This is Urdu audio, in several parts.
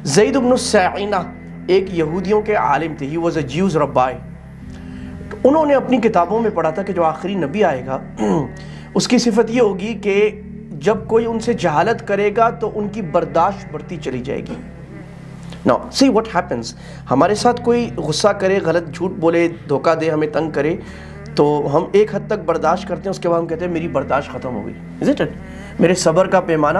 زید بن الساعنہ ایک یہودیوں کے عالم تھے. He was a Jew's rabbi. انہوں نے اپنی کتابوں میں پڑھا تھا کہ جو آخری نبی آئے گا اس کی صفت یہ ہوگی کہ جب کوئی ان سے جہالت کرے گا تو ان کی برداشت بڑھتی چلی جائے گی. Now, see what happens. ہمارے ساتھ کوئی غصہ کرے، غلط جھوٹ بولے، دھوکہ دے، ہمیں تنگ کرے تو ہم ایک حد تک برداشت کرتے ہیں، اس کے بعد ہم کہتے ہیں میری برداشت ختم ہو گئی. Isn't it? میرے صبر کا پیمانہ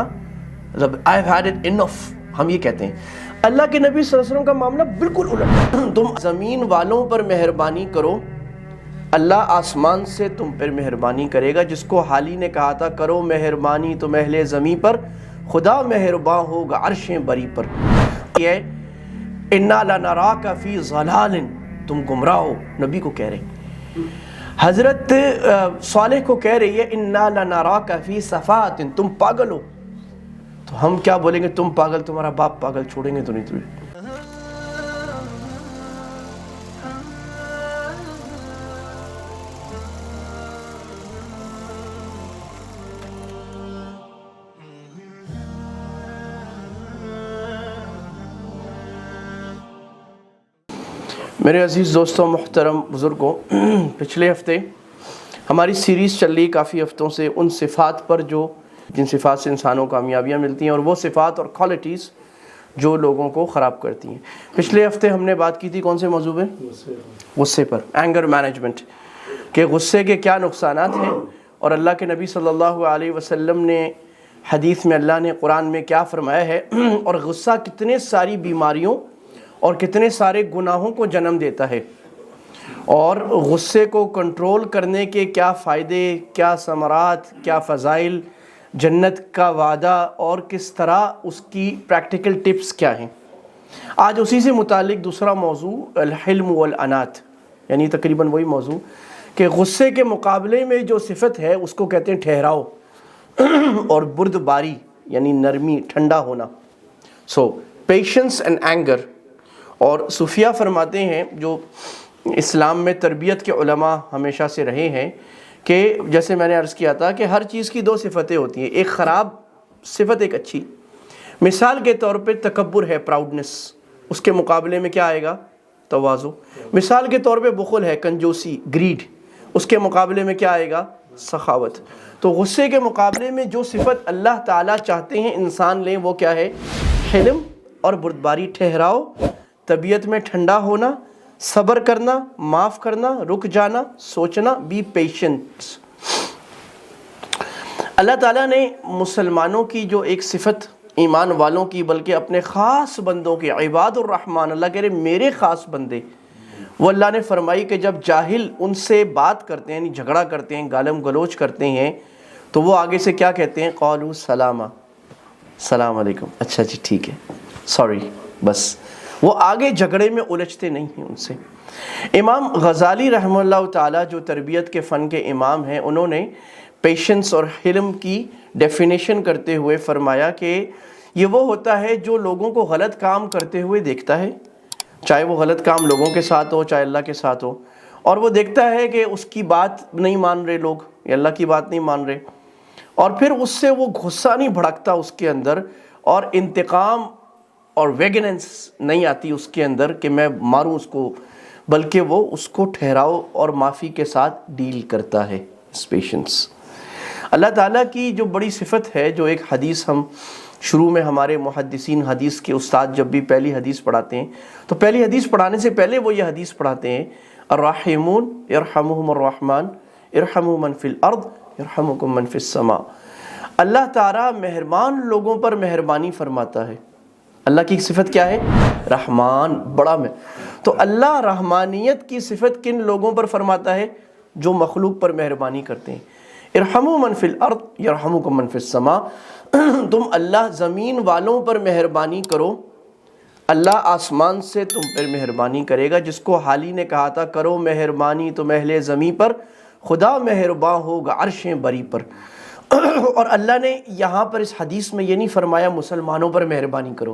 I've had it enough. ہم یہ کہتے ہیں. اللہ کے نبی صلی اللہ علیہ وسلم کا معاملہ بالکل الٹ. تم زمین والوں پر مہربانی کرو، اللہ آسمان سے تم پر مہربانی کرے گا. جس کو حالی نے کہا تھا کرو مہربانی تم اہل زمین پر، خدا مہرباں ہوگا عرش بری پر. یہ اِنَّا لَنَرَاكَ فِي ضَلَالٍ، تم گمراہ ہو، نبی کو کہہ رہے. حضرت صالح کو کہہ رہی ہے اِنَّا لَنَرَاكَ فِي صَفَاتٍ، تم پاگل ہو. تو ہم کیا بولیں گے؟ تم پاگل، تمہارا باپ پاگل، چھوڑیں گے تو نہیں تمہیں. میرے عزیز دوستوں، محترم بزرگوں، پچھلے ہفتے ہماری سیریز چل رہی کافی ہفتوں سے ان صفات پر جن صفات سے انسانوں کو کامیابیاں ملتی ہیں، اور وہ صفات اور کوالٹیز جو لوگوں کو خراب کرتی ہیں. پچھلے ہفتے ہم نے بات کی تھی کون سے موضوع پہ؟ غصے پر، اینگر مینجمنٹ، کہ غصے کے کیا نقصانات ہیں، اور اللہ کے نبی صلی اللہ علیہ وسلم نے حدیث میں، اللہ نے قرآن میں کیا فرمایا ہے، اور غصہ کتنے ساری بیماریوں اور کتنے سارے گناہوں کو جنم دیتا ہے، اور غصے کو کنٹرول کرنے کے کیا فائدے، کیا ثمرات، کیا فضائل، جنت کا وعدہ، اور کس طرح اس کی پریکٹیکل ٹپس کیا ہیں. آج اسی سے متعلق دوسرا موضوع الحلم والانات، یعنی تقریباً وہی موضوع کہ غصے کے مقابلے میں جو صفت ہے اس کو کہتے ہیں ٹھہراؤ اور بردباری، یعنی نرمی، ٹھنڈا ہونا. سو پیشنس اینڈ اینگر. اور صوفیہ فرماتے ہیں، جو اسلام میں تربیت کے علماء ہمیشہ سے رہے ہیں، کہ جیسے میں نے عرض کیا تھا کہ ہر چیز کی دو صفتیں ہوتی ہیں، ایک خراب صفت، ایک اچھی. مثال کے طور پہ تکبر ہے، پراؤڈنس، اس کے مقابلے میں کیا آئے گا؟ تواضع. مثال کے طور پہ بخل ہے، کنجوسی، گریڈ، اس کے مقابلے میں کیا آئے گا؟ سخاوت. تو غصے کے مقابلے میں جو صفت اللہ تعالیٰ چاہتے ہیں انسان لیں وہ کیا ہے؟ حلم اور بردباری، ٹھہراؤ، طبیعت میں ٹھنڈا ہونا، صبر کرنا، معاف کرنا، رک جانا، سوچنا، بی پیشنٹ. اللہ تعالیٰ نے مسلمانوں کی جو ایک صفت، ایمان والوں کی، بلکہ اپنے خاص بندوں کی، عباد الرحمن، اللہ کہہ رہے میرے خاص بندے، وہ اللہ نے فرمائی کہ جب جاہل ان سے بات کرتے ہیں، یعنی جھگڑا کرتے ہیں، گالم گلوچ کرتے ہیں، تو وہ آگے سے کیا کہتے ہیں؟ قالوا سلاما، السلام علیکم، اچھا جی ٹھیک ہے، سوری، بس. وہ آگے جھگڑے میں الجھتے نہیں ہیں ان سے. امام غزالی رحمہ اللہ تعالیٰ جو تربیت کے فن کے امام ہیں، انہوں نے پیشنس اور حلم کی ڈیفینیشن کرتے ہوئے فرمایا کہ یہ وہ ہوتا ہے جو لوگوں کو غلط کام کرتے ہوئے دیکھتا ہے، چاہے وہ غلط کام لوگوں کے ساتھ ہو چاہے اللہ کے ساتھ ہو، اور وہ دیکھتا ہے کہ اس کی بات نہیں مان رہے لوگ، یا اللہ کی بات نہیں مان رہے، اور پھر اس سے وہ غصہ نہیں بھڑکتا اس کے اندر، اور انتقام اور ویگننس نہیں آتی اس کے اندر کہ میں ماروں اس کو، بلکہ وہ اس کو ٹھہراؤ اور معافی کے ساتھ ڈیل کرتا ہے. پیشنس اللہ تعالیٰ کی جو بڑی صفت ہے، جو ایک حدیث ہم شروع میں ہمارے محدثین حدیث کے استاد جب بھی پہلی حدیث پڑھاتے ہیں تو پہلی حدیث پڑھانے سے پہلے وہ یہ حدیث پڑھاتے ہیں، الراحمون یرحمہم الرحمن ارحموا من فی الارض یرحمکم من فی السماء. اللہ تعالیٰ مہربان لوگوں پر مہربانی فرماتا ہے. اللہ کی صفت کیا ہے؟ رحمان، بڑا میں. تو اللہ رحمانیت کی صفت کن لوگوں پر فرماتا ہے؟ جو مخلوق پر مہربانی کرتے ہیں. ارحموا من فی الارض یرحمکم من فی السماء. تم اللہ زمین والوں پر مہربانی کرو، اللہ آسمان سے تم پر مہربانی کرے گا. جس کو حالی نے کہا تھا کرو مہربانی تم اہل زمین پر، خدا مہرباں ہوگا عرش بری پر. اور اللہ نے یہاں پر اس حدیث میں یہ نہیں فرمایا مسلمانوں پر مہربانی کرو،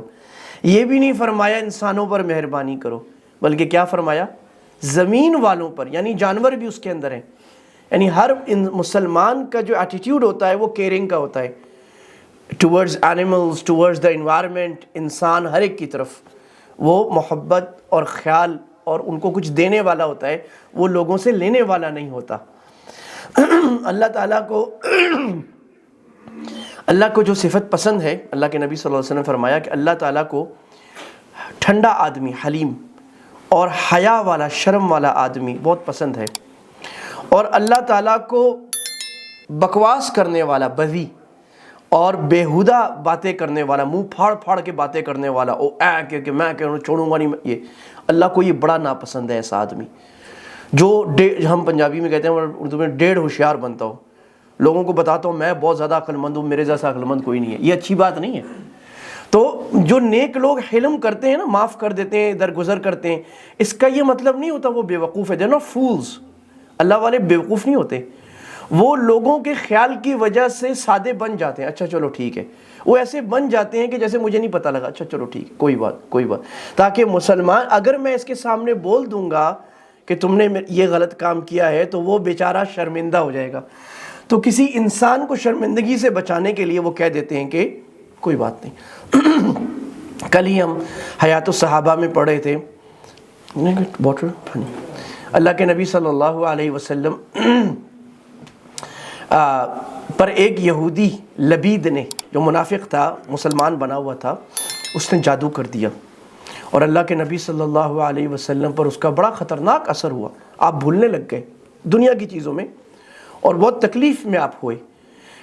یہ بھی نہیں فرمایا انسانوں پر مہربانی کرو، بلکہ کیا فرمایا؟ زمین والوں پر، یعنی جانور بھی اس کے اندر ہیں. یعنی ہر مسلمان کا جو ایٹیٹیوڈ ہوتا ہے وہ کیئرنگ کا ہوتا ہے. Towards animals, towards the environment, انسان ہر ایک کی طرف وہ محبت اور خیال اور ان کو کچھ دینے والا ہوتا ہے، وہ لوگوں سے لینے والا نہیں ہوتا۔ اللہ تعالیٰ کو جو صفت پسند ہے، اللہ کے نبی صلی اللہ علیہ وسلم نے فرمایا کہ اللہ تعالیٰ کو ٹھنڈا آدمی، حلیم اور حیا والا، شرم والا آدمی بہت پسند ہے، اور اللہ تعالیٰ کو بکواس کرنے والا، بذی اور بیہودہ باتیں کرنے والا، منہ پھاڑ پھاڑ کے باتیں کرنے والا، او اے کہ میں چھوڑوں گا نہیں، یہ اللہ کو یہ بڑا ناپسند ہے ایسا آدمی جو ہم پنجابی میں کہتے ہیں، اردو میں ڈیڑھ ہوشیار بنتا ہو، لوگوں کو بتاتا ہوں میں بہت زیادہ عقل مند ہوں، میرے جیسا عقل مند کوئی نہیں ہے، یہ اچھی بات نہیں ہے۔ تو جو نیک لوگ حلم کرتے ہیں نا، معاف کر دیتے ہیں، درگزر کرتے ہیں، اس کا یہ مطلب نہیں ہوتا وہ بے وقوف ہے، they're not fools۔ اللہ والے بے وقوف نہیں ہوتے، وہ لوگوں کے خیال کی وجہ سے سادے بن جاتے ہیں، اچھا چلو ٹھیک ہے، وہ ایسے بن جاتے ہیں کہ جیسے مجھے نہیں پتہ لگا، اچھا چلو ٹھیک ہے، کوئی بات، تاکہ مسلمان اگر میں اس کے سامنے بول دوں گا کہ تم نے یہ غلط کام کیا ہے تو وہ بیچارہ شرمندہ ہو جائے گا، تو کسی انسان کو شرمندگی سے بچانے کے لیے وہ کہہ دیتے ہیں کہ کوئی بات نہیں۔ کل ہی ہم حیات الصحابہ میں پڑھے تھے، اللہ کے نبی صلی اللہ علیہ وسلم پر ایک یہودی لبید نے، جو منافق تھا، مسلمان بنا ہوا تھا، اس نے جادو کر دیا، اور اللہ کے نبی صلی اللہ علیہ وسلم پر اس کا بڑا خطرناک اثر ہوا، آپ بھولنے لگ گئے دنیا کی چیزوں میں، اور بہت تکلیف میں آپ ہوئے۔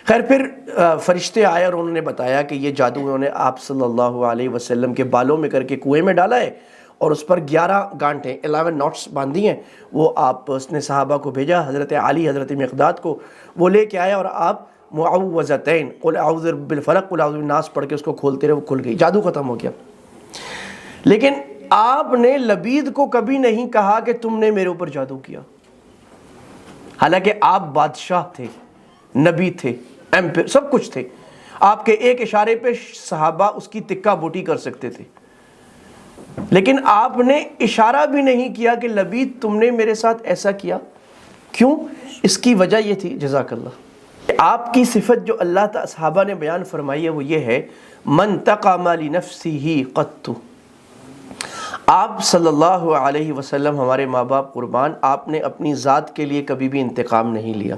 خیر پھر فرشتے آئے اور انہوں نے بتایا کہ یہ جادو انہوں نے آپ صلی اللہ علیہ وسلم کے بالوں میں کر کے کنویں میں ڈالا ہے، اور اس پر 11 گانٹیں 11 نوٹس باندھی ہیں، وہ آپ اس نے صحابہ کو بھیجا، حضرت علی، حضرت مقداد کو، وہ لے کے آیا، اور آپ معوذتین قل اعوذ بالفلق قل اعوذ بالناس پڑھ کے اس کو کھولتے رہے، وہ کھل گئی، جادو ختم ہو گیا۔ لیکن آپ نے لبید کو کبھی نہیں کہا کہ تم نے میرے اوپر جادو کیا، حالانکہ آپ بادشاہ تھے، نبی تھے، ایمپیر، سب کچھ تھے، آپ کے ایک اشارے پہ صحابہ اس کی تکہ بوٹی کر سکتے تھے، لیکن آپ نے اشارہ بھی نہیں کیا کہ لبید تم نے میرے ساتھ ایسا کیا، کیوں؟ اس کی وجہ یہ تھی، جزاک اللہ، آپ کی صفت جو اللہ تعالی صحابہ نے بیان فرمائی ہے وہ یہ ہے، من تقام لنفسہ قط، آپ صلی اللہ علیہ وسلم، ہمارے ماں باپ قربان، آپ نے اپنی ذات کے لیے کبھی بھی انتقام نہیں لیا،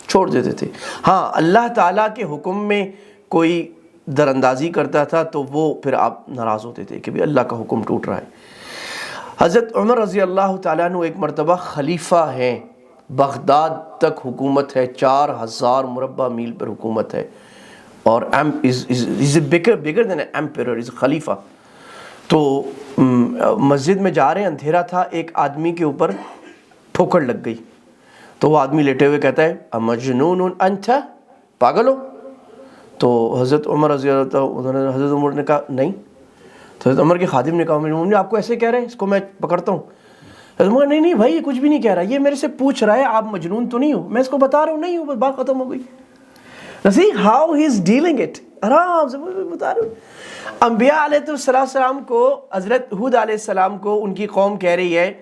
چھوڑ دیتے تھے۔ ہاں اللہ تعالیٰ کے حکم میں کوئی در اندازی کرتا تھا تو وہ پھر آپ ناراض ہوتے تھے کہ بھی اللہ کا حکم ٹوٹ رہا ہے۔ حضرت عمر رضی اللہ تعالیٰ عنہ ایک مرتبہ خلیفہ ہیں، بغداد تک حکومت ہے، 4000 مربع میل پر حکومت ہے، اور bigger than an emperor، is خلیفہ۔ تو مسجد میں جا رہے ہیں، اندھیرا تھا، ایک آدمی کے اوپر ٹھوکر لگ گئی، تو وہ آدمی لیٹے ہوئے کہتا ہے امجنون انت، پاگل ہو؟ تو حضرت عمر رضی اللہ عنہ، حضرت عمر نے کہا نہیں، تو حضرت عمر کے خادم نے کہا آپ کو ایسے کہہ رہے ہیں، اس کو میں پکڑتا ہوں۔ حضرت عمر نہیں بھائی، یہ کچھ بھی نہیں کہہ رہا، یہ میرے سے پوچھ رہا ہے آپ مجنون تو نہیں ہو، میں اس کو بتا رہا ہوں نہیں ہوں، بس بات ختم ہو گئی۔ See how he is dealing it، آرام سے بتا رہا ہوں۔ انبیاء علیہ السلام کو، حضرت ہود علیہ السلام کو ان کی قوم کہہ رہی ہے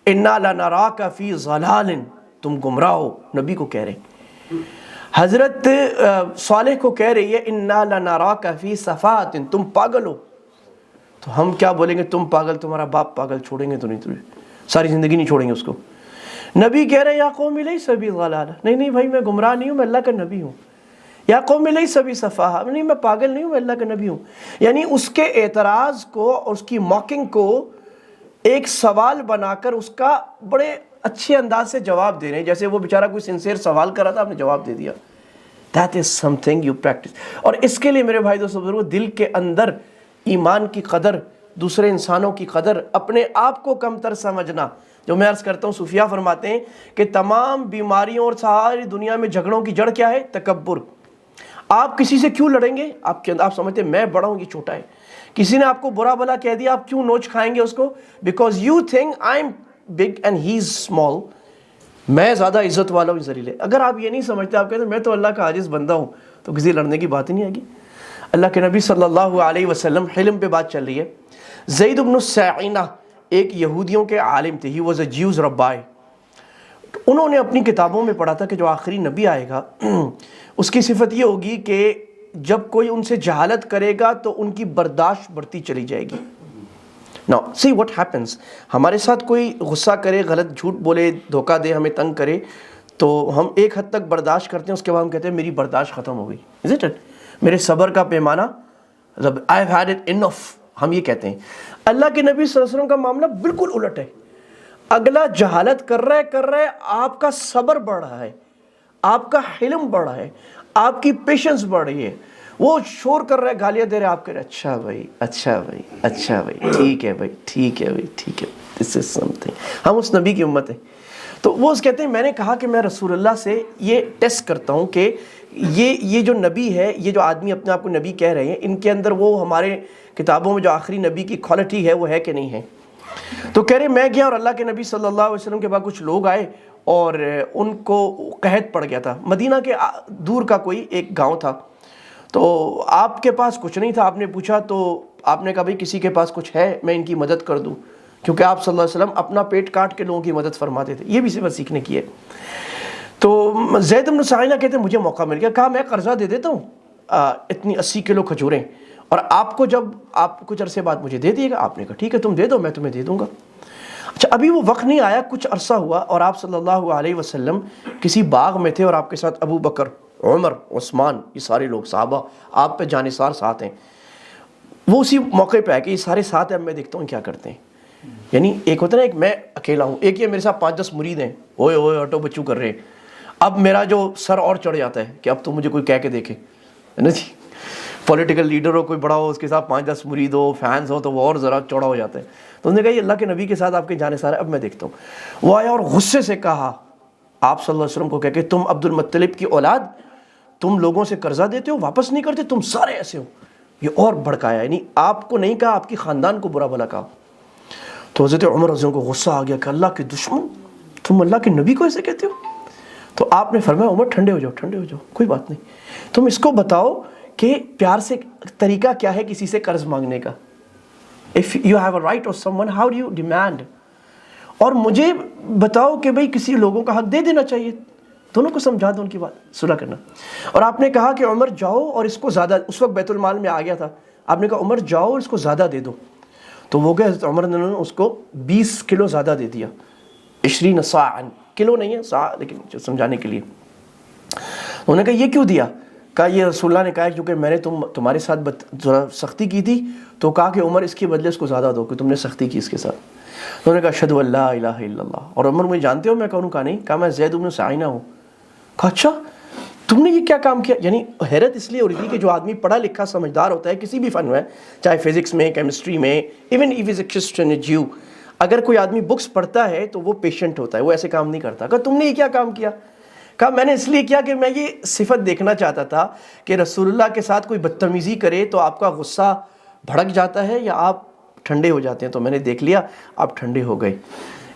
اِنَّا لَنَرَاكَ فِي ضَلَالٍ، تم گمراہ ہو، نبی کو کہہ رہے ہیں۔ حضرت صالح کو کہہ رہی ہے اِنَّا لَنَرَاكَ فِي صَفَاتٍ، تم پاگل ہو۔ تو ہم کیا بولیں گے؟ تم پاگل، تمہارا باپ پاگل، چھوڑیں گے تو نہیں، تمہیں ساری زندگی نہیں چھوڑیں گے اس کو۔ نبی کہہ رہے ہیں یا قوم لیس بی ضلالہ، نہیں بھائی میں گمراہ نہیں ہوں، میں اللہ کا نبی ہوں۔ یا قوم لیس بی سفاہہ، نہیں میں پاگل نہیں ہوں، میں اللہ کا نبی ہوں۔ یعنی اس کے اعتراض کو اور اس کی موکنگ کو ایک سوال بنا کر اس کا بڑے اچھے انداز سے جواب دے رہے ہیں، جیسے وہ بیچارہ کوئی سنسیئر سوال کر رہا تھا، آپ نے جواب دے دیا۔ That is something you practice۔ اور اس کے لیے میرے بھائی دوستو بزرگو، دل کے اندر ایمان کی قدر، دوسرے انسانوں کی قدر، اپنے آپ کو کم تر سمجھنا، جو میں عرض کرتا ہوں صوفیہ فرماتے ہیں کہ تمام بیماریوں اور ساری دنیا میں جھگڑوں کی جڑ کیا ہے؟ تکبر۔ آپ کسی سے کیوں لڑیں گے؟ آپ سمجھتے ہیں میں بڑا ہوں، یہ چھوٹا ہے۔ کسی نے آپ کو برا بھلا کہہ دیا، آپ کیوں نوچ کھائیں گے اس کو؟ Because you think I am big and he is small, میں زیادہ عزت والا ہوں، ذلیل ہے۔ اگر آپ یہ نہیں سمجھتے، آپ کہتے ہیں میں تو اللہ کا عاجز بندہ ہوں، تو کسی لڑنے کی بات ہی نہیں آئے گی۔ اللہ کے نبی صلی اللہ علیہ وسلم، حلم پہ بات چل رہی ہے، زید بن الساعنہ ایک یہودیوں کے عالم تھے، he was a Jew's rabbi. انہوں نے اپنی کتابوں میں پڑھا تھا کہ جو آخری نبی آئے گا اس کی صفت یہ ہوگی کہ جب کوئی ان سے جہالت کرے گا تو ان کی برداشت بڑھتی چلی جائے گی. Now see what happens, ہمارے ساتھ کوئی غصہ کرے, غلط جھوٹ بولے, دھوکہ دے, ہمیں تنگ کرے, تو ہم ایک حد تک برداشت کرتے ہیں, اس کے بعد ہم کہتے ہیں میری برداشت ختم ہو گئی, isn't it؟ میرے صبر کا پیمانہ, I've had it enough, ہم یہ کہتے ہیں. اللہ کے نبی صلی اللہ علیہ وسلم کا معاملہ بالکل الٹ ہے. اگلا جہالت کر رہا ہے, آپ کا صبر بڑھ رہا ہے, آپ کا حلم بڑھ رہا ہے, آپ کی پیشنس بڑھ رہی ہے. وہ شور کر رہا ہے, گالیاں دے رہے, آپ کہہ رہے اچھا بھائی, ٹھیک ہے بھائی, this is something. ہم اس نبی کی امت ہیں. تو وہ کہتے ہیں میں نے کہا کہ میں رسول اللہ سے یہ ٹیسٹ کرتا ہوں کہ یہ جو نبی ہے, یہ جو آدمی اپنے آپ کو نبی کہہ رہے ہیں, ان کے اندر وہ ہمارے کتابوں میں جو آخری نبی کی کوالٹی ہے وہ ہے کہ نہیں ہے. تو کہہ رہے میں گیا اور اللہ کے نبی صلی اللہ علیہ وسلم کے بعد کچھ لوگ آئے اور ان کو قحط پڑ گیا تھا. مدینہ کے دور کا کوئی ایک گاؤں تھا, تو آپ کے پاس کچھ نہیں تھا. آپ نے پوچھا تو آپ نے کہا بھائی کسی کے پاس کچھ ہے میں ان کی مدد کر دوں, کیونکہ آپ صلی اللہ علیہ وسلم اپنا پیٹ کاٹ کے لوگوں کی مدد فرماتے تھے. یہ بھی صفت سیکھنے کی ہے. تو زید بن سائنہ کہتے ہیں مجھے موقع مل گیا, کہا میں قرضہ دے دیتا ہوں اتنی 80 کلو کھجوریں, اور آپ کو جب آپ کچھ عرصے بعد مجھے دے دیے گا. آپ نے کہا ٹھیک ہے تم دے دو, میں تمہیں دے دوں گا. اچھا ابھی وہ وقت نہیں آیا, کچھ عرصہ ہوا اور آپ صلی اللہ علیہ وسلم کسی باغ میں تھے اور آپ کے ساتھ ابو بکر, عمر, عثمان, یہ سارے لوگ صحابہ آپ پہ جانثار ساتھ ہیں. وہ اسی موقع پہ آئے کہ یہ سارے ساتھ ہیں, اب میں دیکھتا ہوں کیا کرتے ہیں. یعنی ایک ہوتا ہے نا, ایک میں اکیلا ہوں, ایک یہ میرے ساتھ 5-10 مرید ہیں, اوئے ہٹو بچو کر رہے ہیں. اب میرا جو سر اور چڑھ جاتا ہے کہ اب تو مجھے کوئی کہہ کے دیکھے, ہے نا جی. پولیٹیکل لیڈر ہو, کوئی بڑا ہو, اس کے ساتھ 5-10 مرید ہو, فینس ہو, تو وہ اور ذرا چوڑا ہو جاتا ہے. تو انہوں نے کہا یہ اللہ کے نبی کے ساتھ آپ کے جانے سارے, اب میں دیکھتا ہوں. وہ آیا اور غصے سے کہا آپ صلی اللہ علیہ وسلم کو کہہ کہ تم عبد المطلب کی اولاد, تم لوگوں سے قرضہ دیتے ہو واپس نہیں کرتے, تم سارے ایسے ہو. یہ اور بھڑکایا, یعنی آپ کو نہیں کہا, آپ کی خاندان کو برا بھلا کہا. تو حضرت عمر رضی اللہ عنہ کو غصہ آ گیا کہ اللہ کے دشمن, تم اللہ کے نبی کو ایسے کہتے ہو. تو آپ نے فرمایا عمر ٹھنڈے ہو جاؤ, کوئی بات نہیں. تم اس کو بتاؤ کہ پیار سے طریقہ کیا ہے کسی سے قرض مانگنے کا. If you have a right of someone, how do you demand? اور مجھے بتاؤ کہ بھئی کسی لوگوں کا حق دے دینا چاہیے, دونوں کو سمجھا دو ان کی بات, صلح کرنا. اور آپ نے کہا کہ عمر جاؤ اور اس کو زیادہ, اس وقت بیت المال میں آ گیا تھا, آپ نے کہا عمر جاؤ اور اس کو زیادہ دے دو. تو وہ گئے, حضرت عمر نے اس کو 20 کلو زیادہ دے دیا. 20 صاعن, کلو نہیں ہے صاع, لیکن سمجھانے کے لیے. انہوں نے کہا یہ کیوں دیا؟ کہا یہ رسول اللہ نے کہا کیونکہ میں نے تمہارے ساتھ ذرا سختی کی تھی, تو کہا کہ عمر اس کے بدلے اس کو زیادہ دو کہ تم نے سختی کی اس کے ساتھ. انہوں نے کہا اشہد ان لا الہ الا اللہ. اور عمر مجھے جانتے ہو میں کون ہوں؟ کہا نہیں. کہا میں زید بن سائنہ ہوں. کہا اچھا تم نے یہ کیا کام کیا؟ یعنی حیرت اس لیے ہو رہی تھی کہ جو آدمی پڑھا لکھا سمجھدار ہوتا ہے کسی بھی فن میں, چاہے فزکس میں, کیمسٹری میں, even if is a Christian Jew, اگر کوئی آدمی بکس پڑھتا ہے تو وہ پیشنٹ ہوتا ہے, وہ ایسے کام نہیں کرتا. کہا تم نے یہ کیا کام کیا؟ کہا میں نے اس لیے کیا کہ میں یہ صفت دیکھنا چاہتا تھا کہ رسول اللہ کے ساتھ کوئی بدتمیزی کرے تو آپ کا غصہ بھڑک جاتا ہے یا آپ ٹھنڈے ہو جاتے ہیں. تو میں نے دیکھ لیا آپ ٹھنڈے ہو گئے.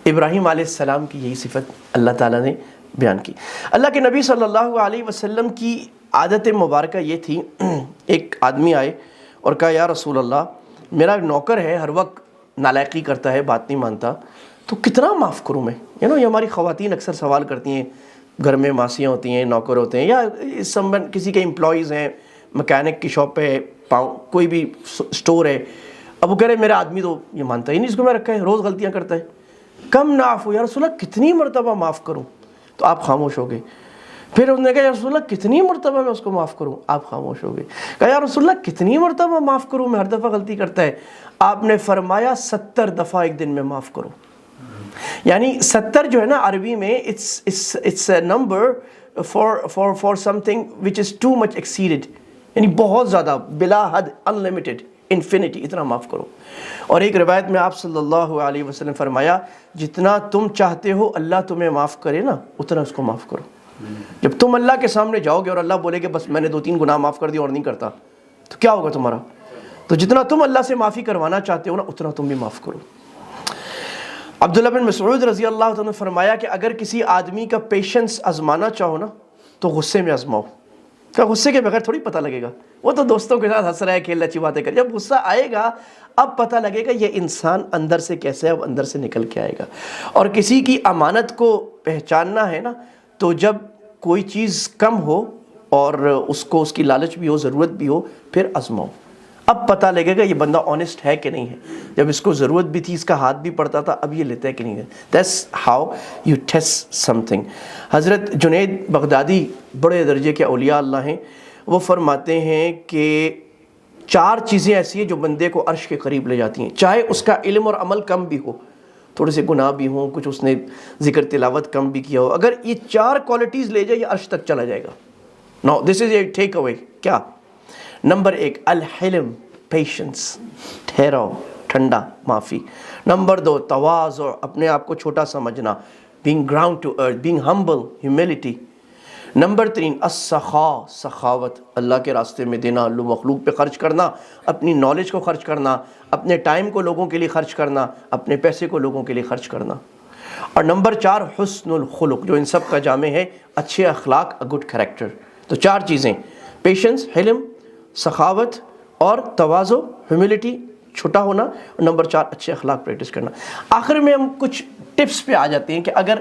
ابراہیم علیہ السلام کی یہی صفت اللہ تعالیٰ نے بیان کی. اللہ کے نبی صلی اللہ علیہ وسلم کی عادت مبارکہ یہ تھی, ایک آدمی آئے اور کہا یا رسول اللہ میرا نوکر ہے, ہر وقت نالائقی کرتا ہے, بات نہیں مانتا, تو کتنا معاف کروں میں؟ یہ ہماری خواتین اکثر سوال کرتی ہیں, گھر میں ماسیاں ہوتی ہیں, نوکر ہوتے ہیں, یا کسی کے امپلائیز ہیں, مکینک کی شاپ پہ, کوئی بھی سٹور ہے, اب وہ کہہ رہے میرا آدمی تو یہ مانتا ہی نہیں, اس کو میں رکھا ہے, روز غلطیاں کرتا ہے, کم نعفو یا رسول اللہ کتنی مرتبہ معاف کروں؟ تو آپ خاموش ہو گئے. پھر انہوں نے کہا یا رسول اللہ کتنی مرتبہ میں اس کو معاف کروں؟ آپ خاموش ہو گئے. کہا یا رسول اللہ کتنی مرتبہ معاف کروں, میں ہر دفعہ غلطی کرتا ہے. آپ نے فرمایا 70 دفعہ ایک دن میں معاف کرو. یعنی 70 جو ہے نا عربی میں it's a number for something which is too much exceeded, یعنی بہت زیادہ, بلا حد, unlimited, infinity, اتنا معاف کرو. اور ایک روایت میں آپ صلی اللہ علیہ وسلم فرمایا جتنا تم چاہتے ہو اللہ تمہیں معاف کرے نا اتنا اس کو معاف کرو. جب تم اللہ کے سامنے جاؤ گے اور اللہ بولے کہ بس میں نے 2-3 گناہ معاف کر دیا اور نہیں کرتا, تو کیا ہوگا تمہارا؟ تو جتنا تم اللہ سے معافی کروانا چاہتے ہو نا اتنا تم بھی معاف کرو. عبداللہ بن مسعود رضی اللہ عنہ نے فرمایا کہ اگر کسی آدمی کا پیشنس آزمانا چاہو نا تو غصے میں آزماؤ. کہ غصے کے بغیر تھوڑی پتہ لگے گا, وہ تو دوستوں کے ساتھ ہنس رہا ہے, کھیل اچھی باتیں کر, جب غصہ آئے گا اب پتہ لگے گا یہ انسان اندر سے کیسے ہے, اب اندر سے نکل کے آئے گا. اور کسی کی امانت کو پہچاننا ہے نا, تو جب کوئی چیز کم ہو اور اس کو اس کی لالچ بھی ہو, ضرورت بھی ہو, پھر آزماؤ. اب پتہ لگے گا یہ بندہ آنیسٹ ہے کہ نہیں ہے. جب اس کو ضرورت بھی تھی, اس کا ہاتھ بھی پڑتا تھا, اب یہ لیتا ہے کہ نہیں ہے. That's how you test some thing. حضرت جنید بغدادی بڑے درجے کے اولیاء اللہ ہیں, وہ فرماتے ہیں کہ 4 چیزیں ایسی ہیں جو بندے کو عرش کے قریب لے جاتی ہیں, چاہے اس کا علم اور عمل کم بھی ہو, تھوڑے سے گناہ بھی ہوں, کچھ اس نے ذکر تلاوت کم بھی کیا ہو, اگر یہ 4 کوالٹیز لے جائے یہ عرش تک چلا جائے گا. نو دس از اے ٹیک اوے. کیا؟ نمبر 1 الحلم, پیشنس, ٹھہراؤ, ٹھنڈا, معافی. نمبر 2 تواضع, اپنے آپ کو چھوٹا سمجھنا, being ground to earth, being humble, humility. Number 3 السخاء, سخاوت, اللہ کے راستے میں دینا, مخلوق پہ خرچ کرنا, اپنی نالج کو خرچ کرنا, اپنے ٹائم کو لوگوں کے لیے خرچ کرنا, اپنے پیسے کو لوگوں کے لیے خرچ کرنا. اور نمبر 4 حسن الخلق, جو ان سب کا جامع ہے, اچھے اخلاق, a good character. تو 4 چیزیں, پیشنس, حلم, سخاوت اور تواضع, ہیوملٹی, چھوٹا ہونا, اور نمبر 4 اچھے اخلاق پریکٹس کرنا. آخر میں ہم کچھ ٹپس پہ آ جاتے ہیں کہ اگر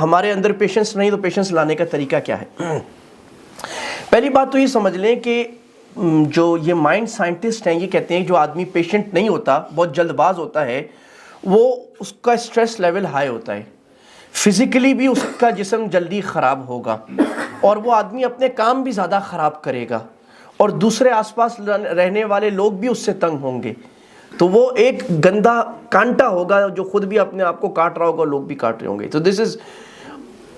ہمارے اندر پیشنس نہیں تو پیشنس لانے کا طریقہ کیا ہے. پہلی بات تو یہ سمجھ لیں کہ جو یہ مائنڈ سائنٹسٹ ہیں یہ کہتے ہیں جو آدمی پیشنٹ نہیں ہوتا, بہت جلد باز ہوتا ہے, وہ اس کا اسٹریس لیول ہائی ہوتا ہے, فزیکلی بھی اس کا جسم جلدی خراب ہوگا, اور وہ آدمی اپنے کام بھی زیادہ خراب کرے گا, اور دوسرے آس پاس رہنے والے لوگ بھی اس سے تنگ ہوں گے. تو وہ ایک گندا کانٹا ہوگا جو خود بھی اپنے آپ کو کاٹ رہا ہوگا, لوگ بھی کاٹ رہے ہوں گے. تو دس از.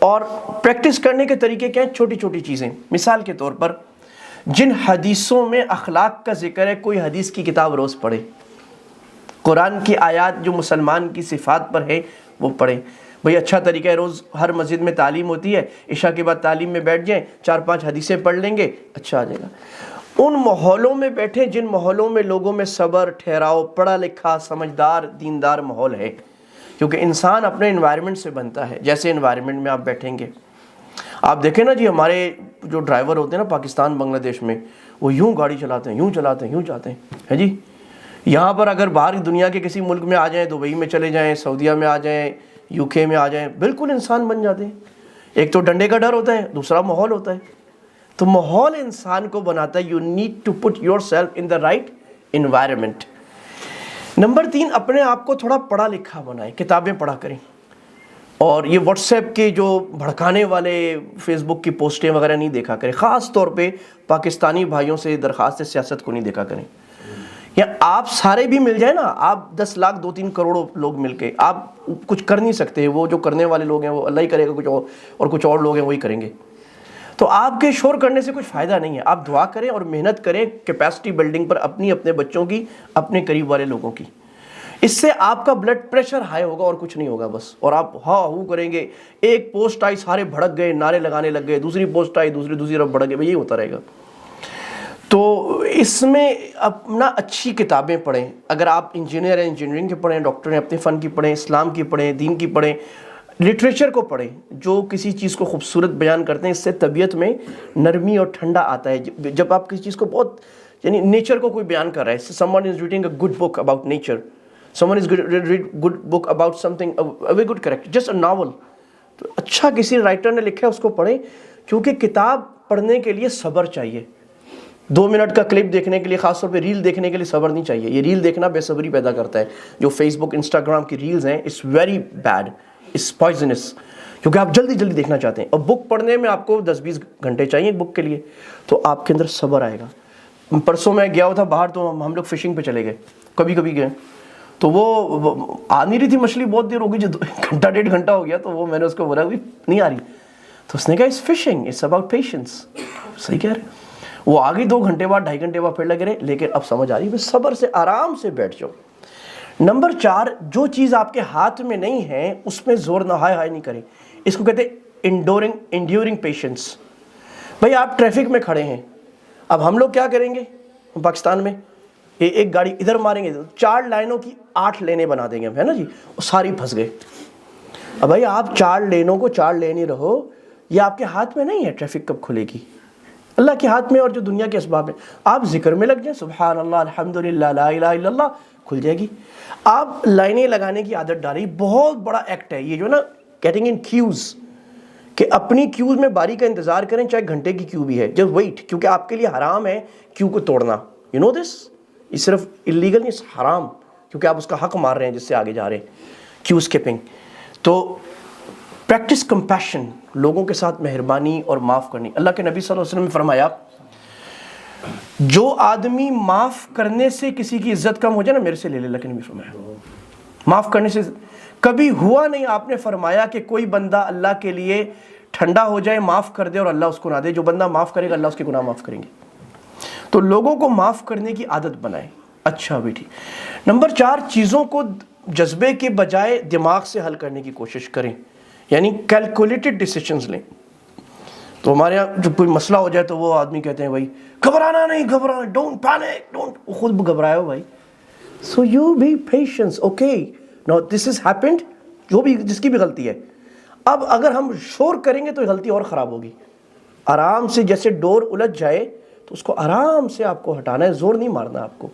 اور پریکٹس کرنے کے طریقے کیا ہیں؟ چھوٹی چھوٹی چیزیں. مثال کے طور پر جن حدیثوں میں اخلاق کا ذکر ہے, کوئی حدیث کی کتاب روز پڑھے, قرآن کی آیات جو مسلمان کی صفات پر ہے وہ پڑھیں. بھئی اچھا طریقہ ہے, روز ہر مسجد میں تعلیم ہوتی ہے, عشاء کے بعد تعلیم میں بیٹھ جائیں, 4-5 حدیثیں پڑھ لیں گے, اچھا آ جائے گا. ان ماحولوں میں بیٹھیں جن ماحولوں میں لوگوں میں صبر, ٹھہراؤ, پڑھا لکھا, سمجھدار, دیندار ماحول ہے, کیونکہ انسان اپنے انوائرمنٹ سے بنتا ہے. جیسے انوائرمنٹ میں آپ بیٹھیں گے, آپ دیکھیں نا جی, ہمارے جو ڈرائیور ہوتے ہیں نا پاکستان بنگلہ دیش میں, وہ یوں گاڑی چلاتے ہیں, یوں چلاتے ہیں, یوں جاتے ہیں, ہے جی. یہاں پر اگر باہر دنیا کے کسی ملک میں آ جائیں, دبئی میں چلے جائیں, سعودیہ میں آ جائیں, UK میں آ جائیں, بالکل انسان بن جاتے ہیں. ایک تو ڈنڈے کا ڈر ہوتا ہے, دوسرا ماحول ہوتا ہے. تو ماحول انسان کو بناتا ہے. You need to put yourself in the right environment. Number 3 اپنے آپ کو تھوڑا پڑھا لکھا بنائیں, کتابیں پڑھا کریں. اور یہ واٹس ایپ کے جو بھڑکانے والے فیس بک کی پوسٹیں وغیرہ نہیں دیکھا کریں. خاص طور پہ پاکستانی بھائیوں سے درخواست ہے, سیاست کو نہیں دیکھا کریں. یا آپ سارے بھی مل جائیں نا, آپ 10 لاکھ 2-3 کروڑ لوگ مل کے, آپ کچھ کر نہیں سکتے. وہ جو کرنے والے لوگ ہیں وہ اللہ ہی کرے گا کچھ اور کچھ اور لوگ ہیں وہی کریں گے. تو آپ کے شور کرنے سے کچھ فائدہ نہیں ہے. آپ دعا کریں اور محنت کریں کیپیسٹی بلڈنگ پر, اپنے بچوں کی, اپنے قریب والے لوگوں کی. اس سے آپ کا بلڈ پریشر ہائی ہوگا اور کچھ نہیں ہوگا بس. اور آپ ہاں ہو کریں گے, ایک پوسٹ آئی سارے بھڑک گئے, نعرے لگانے لگ گئے, دوسری پوسٹ آئی دوسری طرف بھڑک گئے, یہی ہوتا رہے گا. تو اس میں اپنا اچھی کتابیں پڑھیں. اگر آپ انجینئر ہیں انجینئرنگ کی پڑھیں, ڈاکٹر ہیں اپنے فن کی پڑھیں, اسلام کی پڑھیں, دین کی پڑھیں, لٹریچر کو پڑھیں جو کسی چیز کو خوبصورت بیان کرتے ہیں. اس سے طبیعت میں نرمی اور ٹھنڈا آتا ہے. جب آپ کسی چیز کو بہت, یعنی نیچر کو کوئی بیان کر رہا ہے, someone is reading a good book about nature, someone is read good book about something, a very good character, just a novel, تو اچھا کسی رائٹر نے لکھا ہے اس کو پڑھیں. کیونکہ کتاب پڑھنے کے لیے صبر چاہیے. 2 منٹ کا کلپ دیکھنے کے لیے, خاص طور پہ ریل دیکھنے کے لیے صبر نہیں چاہیے. یہ ریل دیکھنا بے صبری پیدا کرتا ہے. جو فیس بک, انسٹاگرام کی ریلز ہیں, it's very bad, it's poisonous, کیونکہ آپ جلدی جلدی دیکھنا چاہتے ہیں. اور بک پڑھنے میں آپ کو 10-20 گھنٹے چاہیے بک کے لیے, تو آپ کے اندر صبر آئے گا. پرسوں میں گیا ہوا تھا باہر, تو ہم لوگ فشنگ پہ چلے گئے, کبھی گئے, تو وہ آ نہیں رہی تھی مچھلی, بہت دیر ہو گئی, جو 1-1.5 گھنٹہ ہو گیا. تو وہ میں نے اس کو بولا بھی نہیں آ رہی, تو اس نے کہا it's fishing, it's about patience. صحیح کہہ رہے. وہ آ گئی 2 گھنٹے بعد, 2.5 گھنٹے بعد پھر لگے رہے, لیکن اب سمجھ آ رہی ہے, صبر سے آرام سے بیٹھ جاؤ. نمبر 4 جو چیز آپ کے ہاتھ میں نہیں ہے اس میں زور نہ ہائے نہیں کریں. اس کو کہتے ہیں انڈیورنگ پیشنس. بھائی آپ ٹریفک میں کھڑے ہیں, اب ہم لوگ کیا کریں گے پاکستان میں, ایک گاڑی ادھر ماریں گے, 4 لائنوں کی 8 لینے بنا دیں گے ہم, ہے نا جی, وہ ساری پھنس گئے. اب بھائی آپ 4 لینوں کو 4 لین ہی رہو, یہ آپ کے ہاتھ میں نہیں ہے. ٹریفک کب کھلے گی؟ اللہ کے ہاتھ میں, اور جو دنیا کے اسباب ہیں. آپ ذکر میں لگ جائیں, سبحان اللہ, الحمدللہ, لا الہ الا اللہ, کھل جائے گی. آپ لائنیں لگانے کی عادت ڈالیں, بہت بڑا ایکٹ ہے یہ جو نا گیٹنگ ان کیوز. کہ اپنی کیوز میں باری کا انتظار کریں، چاہے گھنٹے کی کیو بھی ہے، جسٹ ویٹ، کیونکہ آپ کے لیے حرام ہے کیو کو توڑنا. یو نو دس، یہ صرف اللیگل نہیں، حرام، کیونکہ آپ اس کا حق مار رہے ہیں جس سے آگے جا رہے ہیں، کیو اسکپنگ. تو پریکٹس کمپیشن، لوگوں کے ساتھ مہربانی اور معاف کرنی. اللہ کے نبی صلی اللہ علیہ وسلم نے فرمایا جو آدمی معاف کرنے سے کسی کی عزت کم ہو جائے نا، میرے سے لے لے. اللہ کے نبی فرمایا معاف کرنے سے کبھی ہوا نہیں. آپ نے فرمایا کہ کوئی بندہ اللہ کے لیے ٹھنڈا ہو جائے، معاف کر دے اور اللہ اس کو نہ دے. جو بندہ معاف کرے گا اللہ اس کے گناہ معاف کریں گے. تو لوگوں کو معاف کرنے کی عادت بنائیں. اچھا بیٹی، نمبر 4، چیزوں کو جذبے کے بجائے دماغ سے حل کرنے کی کوشش کریں، یعنی کیلکولیٹڈ ڈیسیشنز لیں. تو ہمارے یہاں جب کوئی مسئلہ ہو جائے تو وہ آدمی کہتے ہیں بھائی گھبرانا نہیں، گھبرانا، ڈونٹ پینک، ڈونٹ، خود گھبرائے ہو بھائی. So you be patience, okay no this is happened, جو بھی جس کی بھی غلطی ہے. اب اگر ہم شور کریں گے تو یہ غلطی اور خراب ہوگی. آرام سے جیسے ڈور الجھ جائے تو اس کو آرام سے آپ کو ہٹانا ہے، زور نہیں مارنا آپ کو.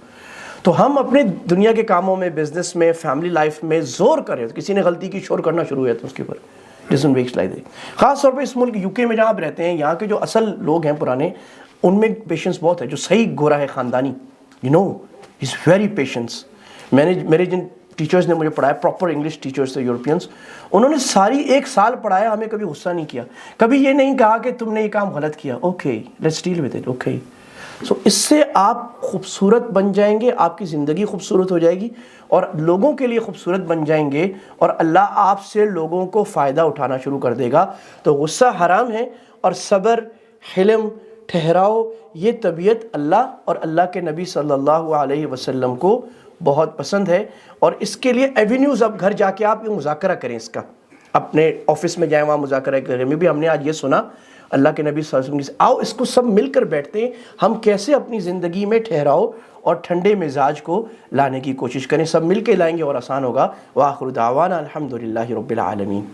تو ہم اپنے دنیا کے کاموں میں، بزنس میں، فیملی لائف میں زور کریں. کسی نے غلطی کی، شور کرنا شروع ہوا تو اس کے اوپر ڈسن ویکس لائی دے. خاص طور پہ اس ملک یو کے میں جہاں آپ رہتے ہیں، یہاں کے جو اصل لوگ ہیں پرانے، ان میں پیشنس بہت ہے. جو صحیح گورا ہے خاندانی، you know is very patience. میرے جن ٹیچرز نے مجھے پڑھایا، پراپر انگلش ٹیچرز تھے یورپینس، انہوں نے ساری 1 سال پڑھایا، ہمیں کبھی غصہ نہیں کیا، کبھی یہ نہیں کہا کہ تم نے یہ کام غلط کیا. Okay let's deal with it, okay. So اس سے آپ خوبصورت بن جائیں گے، آپ کی زندگی خوبصورت ہو جائے گی اور لوگوں کے لیے خوبصورت بن جائیں گے، اور اللہ آپ سے لوگوں کو فائدہ اٹھانا شروع کر دے گا. تو غصہ حرام ہے، اور صبر، حلم، ٹھہراؤ، یہ طبیعت اللہ اور اللہ کے نبی صلی اللہ علیہ وسلم کو بہت پسند ہے. اور اس کے لیے ایونیوز، اب گھر جا کے آپ یہ مذاکرہ کریں، اس کا اپنے آفس میں جائیں، وہاں مذاکرہ کریں. میں بھی ہم نے آج یہ سنا اللہ کے نبی صلی اللہ علیہ وسلم سے، آؤ اس کو سب مل کر بیٹھتے ہیں، ہم کیسے اپنی زندگی میں ٹھہراؤ اور ٹھنڈے مزاج کو لانے کی کوشش کریں. سب مل کے لائیں گے اور آسان ہوگا. وآخر دعوانا الحمدللہ رب العالمین.